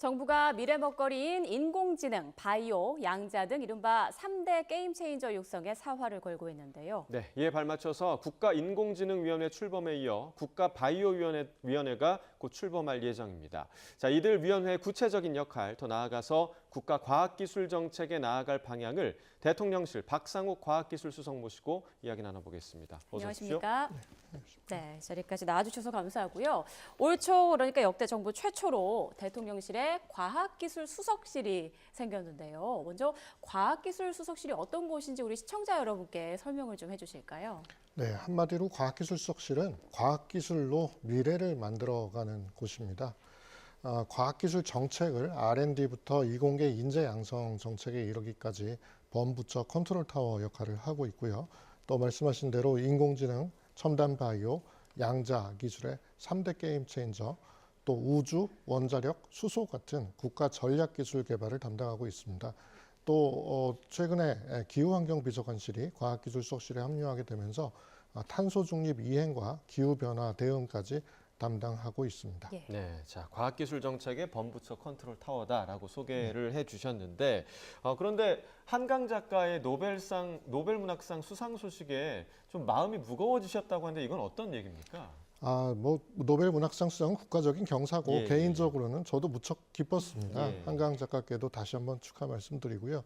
정부가 미래 먹거리인 인공지능, 바이오, 양자 등 이른바 3대 게임 체인저 육성에 사활을 걸고 있는데요. 네, 이에 발맞춰서 국가인공지능위원회 출범에 이어 국가바이오위원회가 곧 출범할 예정입니다. 자, 이들 위원회의 구체적인 역할, 더 나아가서 국가과학기술정책에 나아갈 방향을 대통령실 박상욱 과학기술수석 모시고 이야기 나눠보겠습니다. 어서 오십시오. 안녕하십니까? 네, 자리까지 나와주셔서 감사하고요. 올 초 그러니까 역대 정부 최초로 대통령실에 과학기술수석실이 생겼는데요. 먼저 과학기술수석실이 어떤 곳인지 우리 시청자 여러분께 설명을 좀 해주실까요? 네, 한마디로 과학기술수석실은 과학기술로 미래를 만들어가는 곳입니다. 과학기술 정책을 R&D부터 이공계 인재 양성 정책에 이르기까지 범부처 컨트롤타워 역할을 하고 있고요. 또 말씀하신 대로 인공지능, 첨단 바이오, 양자 기술의 3대 게임 체인저, 또 우주, 원자력, 수소 같은 국가 전략 기술 개발을 담당하고 있습니다. 또 최근에 기후환경비서관실이 과학기술수석실에 합류하게 되면서 탄소 중립 이행과 기후변화 대응까지 담당하고 있습니다. 예. 네, 자, 과학기술 정책의 범부처 컨트롤 타워다라고 소개를 해주셨는데, 그런데 한강 작가의 노벨문학상 수상 소식에 좀 마음이 무거워지셨다고 하는데 이건 어떤 얘기입니까? 노벨 문학상 수상은 국가적인 경사고 예, 개인적으로는 저도 무척 기뻤습니다. 예. 한강 작가께도 다시 한번 축하 말씀드리고요.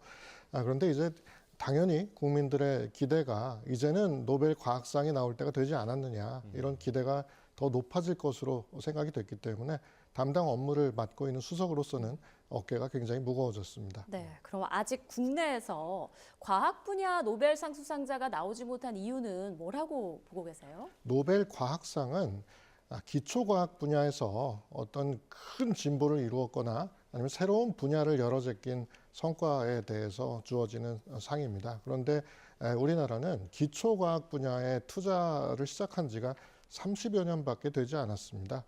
그런데 이제 당연히 국민들의 기대가 이제는 노벨 과학상이 나올 때가 되지 않았느냐 이런 기대가 더 높아질 것으로 생각이 됐기 때문에 담당 업무를 맡고 있는 수석으로서는 어깨가 굉장히 무거워졌습니다. 네, 그럼 아직 국내에서 과학 분야 노벨상 수상자가 나오지 못한 이유는 뭐라고 보고 계세요? 노벨 과학상은 기초과학 분야에서 어떤 큰 진보를 이루었거나 아니면 새로운 분야를 열어제낀 성과에 대해서 주어지는 상입니다. 그런데 우리나라는 기초과학 분야에 투자를 시작한 지가 30여 년밖에 되지 않았습니다.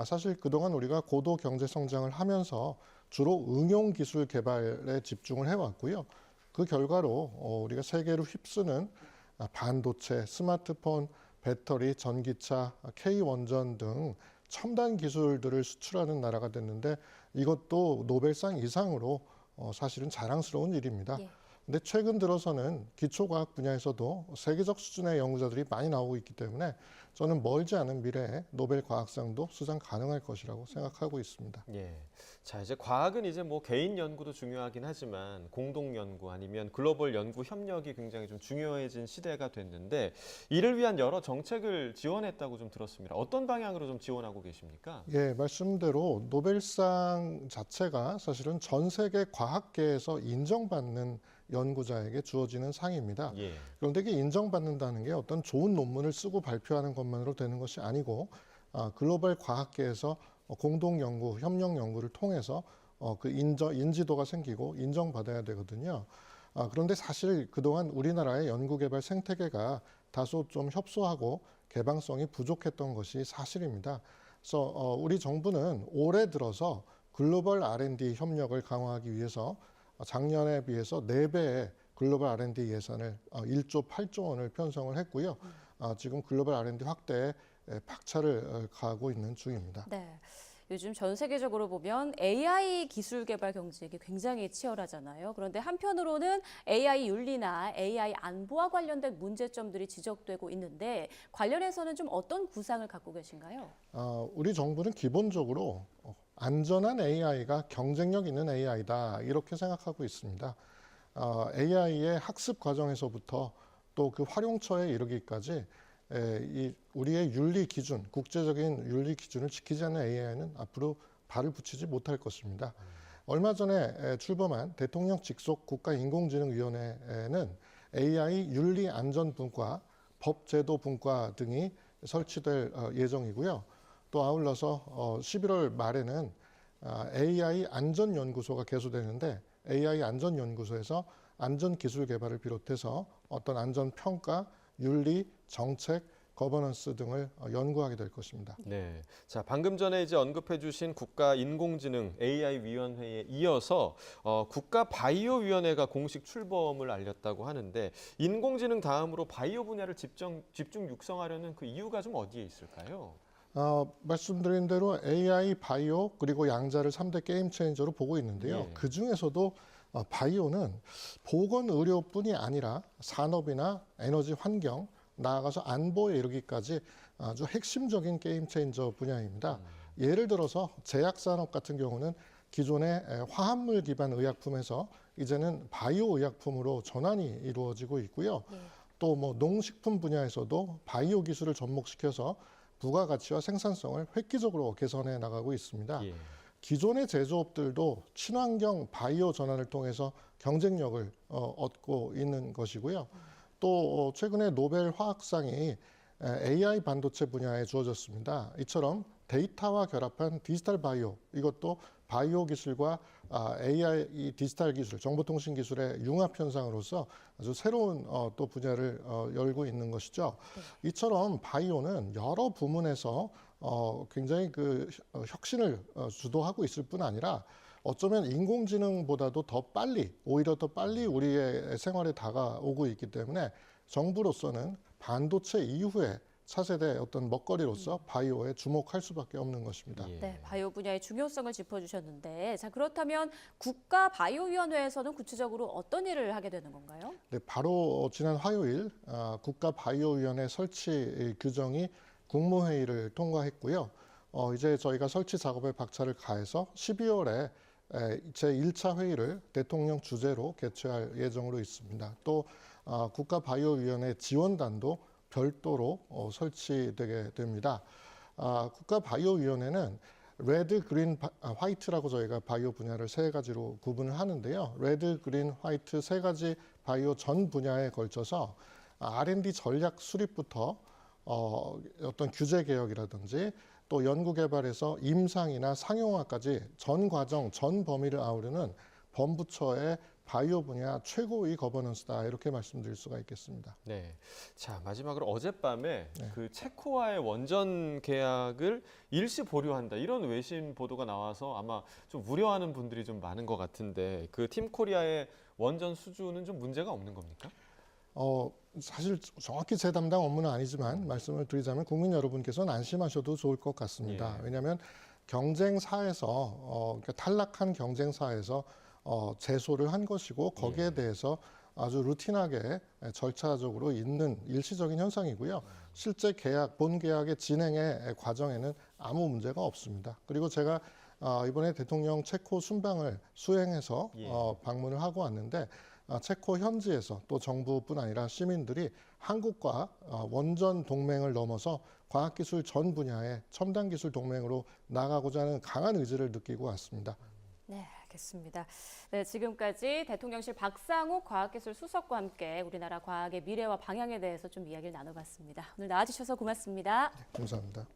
사실 그동안 우리가 고도 경제 성장을 하면서 주로 응용 기술 개발에 집중을 해왔고요. 그 결과로 우리가 세계로 휩쓰는 반도체, 스마트폰, 배터리, 전기차, K원전 등 첨단 기술들을 수출하는 나라가 됐는데 이것도 노벨상 이상으로 사실은 자랑스러운 일입니다. 예. 근데 최근 들어서는 기초과학 분야에서도 세계적 수준의 연구자들이 많이 나오고 있기 때문에 저는 멀지 않은 미래에 노벨 과학상도 수상 가능할 것이라고 생각하고 있습니다. 예. 자, 이제 과학은 이제 뭐 개인 연구도 중요하긴 하지만 공동 연구 아니면 글로벌 연구 협력이 굉장히 좀 중요해진 시대가 됐는데 이를 위한 여러 정책을 지원했다고 좀 들었습니다. 어떤 방향으로 좀 지원하고 계십니까? 예, 말씀대로 노벨상 자체가 사실은 전 세계 과학계에서 인정받는 연구자에게 주어지는 상입니다. 예. 그런데 이게 인정받는다는 게 어떤 좋은 논문을 쓰고 발표하는 것만으로 되는 것이 아니고 글로벌 과학계에서 공동 연구, 협력 연구를 통해서 그 인지도가 생기고 인정받아야 되거든요. 그런데 사실 그동안 우리나라의 연구개발 생태계가 다소 좀 협소하고 개방성이 부족했던 것이 사실입니다. 그래서 우리 정부는 올해 들어서 글로벌 R&D 협력을 강화하기 위해서 작년에 비해서 4배의 글로벌 R&D 예산을 1조 8조 원을 편성을 했고요. 지금 글로벌 R&D 확대에 박차를 가하고 있는 중입니다. 네. 요즘 전 세계적으로 보면 AI 기술 개발 경쟁이 굉장히 치열하잖아요. 그런데 한편으로는 AI 윤리나 AI 안보와 관련된 문제점들이 지적되고 있는데 관련해서는 좀 어떤 구상을 갖고 계신가요? 우리 정부는 기본적으로 안전한 AI가 경쟁력 있는 AI다 이렇게 생각하고 있습니다. AI의 학습 과정에서부터 또 그 활용처에 이르기까지 우리의 윤리 기준, 국제적인 윤리 기준을 지키지 않는 AI는 앞으로 발을 붙이지 못할 것입니다. 얼마 전에 출범한 대통령 직속 국가인공지능위원회에는 AI 윤리 안전 분과 법 제도 분과 등이 설치될 예정이고요. 또 아울러서 11월 말에는 AI 안전연구소가 개소되는데 AI 안전연구소에서 안전기술 개발을 비롯해서 어떤 안전평가, 윤리, 정책, 거버넌스 등을 연구하게 될 것입니다. 네. 자, 방금 전에 이제 언급해 주신 국가인공지능 AI위원회에 이어서 국가바이오위원회가 공식 출범을 알렸다고 하는데 인공지능 다음으로 바이오 분야를 집중 육성하려는 그 이유가 좀 어디에 있을까요? 말씀드린 대로 AI, 바이오 그리고 양자를 3대 게임 체인저로 보고 있는데요. 예. 그 중에서도 바이오는 보건의료뿐이 아니라 산업이나 에너지 환경, 나아가서 안보에 이르기까지 아주 핵심적인 게임 체인저 분야입니다. 예를 들어서 제약산업 같은 경우는 기존의 화합물 기반 의약품에서 이제는 바이오 의약품으로 전환이 이루어지고 있고요. 또 뭐 농식품 분야에서도 바이오 기술을 접목시켜서 부가가치와 생산성을 획기적으로 개선해 나가고 있습니다. 예. 기존의 제조업들도 친환경 바이오 전환을 통해서 경쟁력을 얻고 있는 것이고요. 또 최근에 노벨 화학상이 AI 반도체 분야에 주어졌습니다. 이처럼 데이터와 결합한 디지털 바이오, 이것도 바이오 기술과 AI 디지털 기술, 정보통신 기술의 융합 현상으로서 아주 새로운 또 분야를 열고 있는 것이죠. 이처럼 바이오는 여러 부문에서 굉장히 그 혁신을 주도하고 있을 뿐 아니라 어쩌면 인공지능보다도 더 빨리, 오히려 더 빨리 우리의 생활에 다가오고 있기 때문에 정부로서는 반도체 이후에 차세대 어떤 먹거리로서 바이오에 주목할 수밖에 없는 것입니다. 예. 네, 바이오 분야의 중요성을 짚어주셨는데, 자 그렇다면 국가 바이오위원회에서는 구체적으로 어떤 일을 하게 되는 건가요? 네, 바로 지난 화요일 국가바이오위원회 설치 규정이 국무회의를 통과했고요. 이제 저희가 설치 작업에 박차를 가해서 12월에 제1차 회의를 대통령 주재로 개최할 예정으로 있습니다. 또 국가바이오위원회 지원단도 별도로 설치되게 됩니다. 국가바이오위원회는 레드, 그린, 화이트라고 저희가 바이오 분야를 세 가지로 구분을 하는데요. 레드, 그린, 화이트 세 가지 바이오 전 분야에 걸쳐서 R&D 전략 수립부터 어떤 규제 개혁이라든지 또 연구개발에서 임상이나 상용화까지 전 과정, 전 범위를 아우르는 범부처의 바이오 분야 최고의 거버넌스다, 이렇게 말씀드릴 수가 있겠습니다. 네. 자, 마지막으로 어젯밤에 그 체코와의 원전 계약을 일시 보류한다, 이런 외신 보도가 나와서 아마 좀 우려하는 분들이 좀 많은 것 같은데, 그 팀 코리아의 원전 수주는 좀 문제가 없는 겁니까? 사실 정확히 제 담당 업무는 아니지만 말씀을 드리자면 국민 여러분께서는 안심하셔도 좋을 것 같습니다. 예. 왜냐하면 경쟁사에서 그러니까 탈락한 경쟁사에서 제소를 한 것이고 거기에 대해서 아주 루틴하게 절차적으로 있는 일시적인 현상이고요. 실제 계약, 본 계약의 진행의 과정에는 아무 문제가 없습니다. 그리고 제가 이번에 대통령 체코 순방을 수행해서 방문을 하고 왔는데 체코 현지에서 또 정부뿐 아니라 시민들이 한국과 원전 동맹을 넘어서 과학기술 전 분야의 첨단 기술 동맹으로 나가고자 하는 강한 의지를 느끼고 왔습니다. 네, 알겠습니다. 네, 지금까지 대통령실 박상욱 과학기술 수석과 함께 우리나라 과학의 미래와 방향에 대해서 좀 이야기를 나눠봤습니다. 오늘 나와주셔서 고맙습니다. 감사합니다.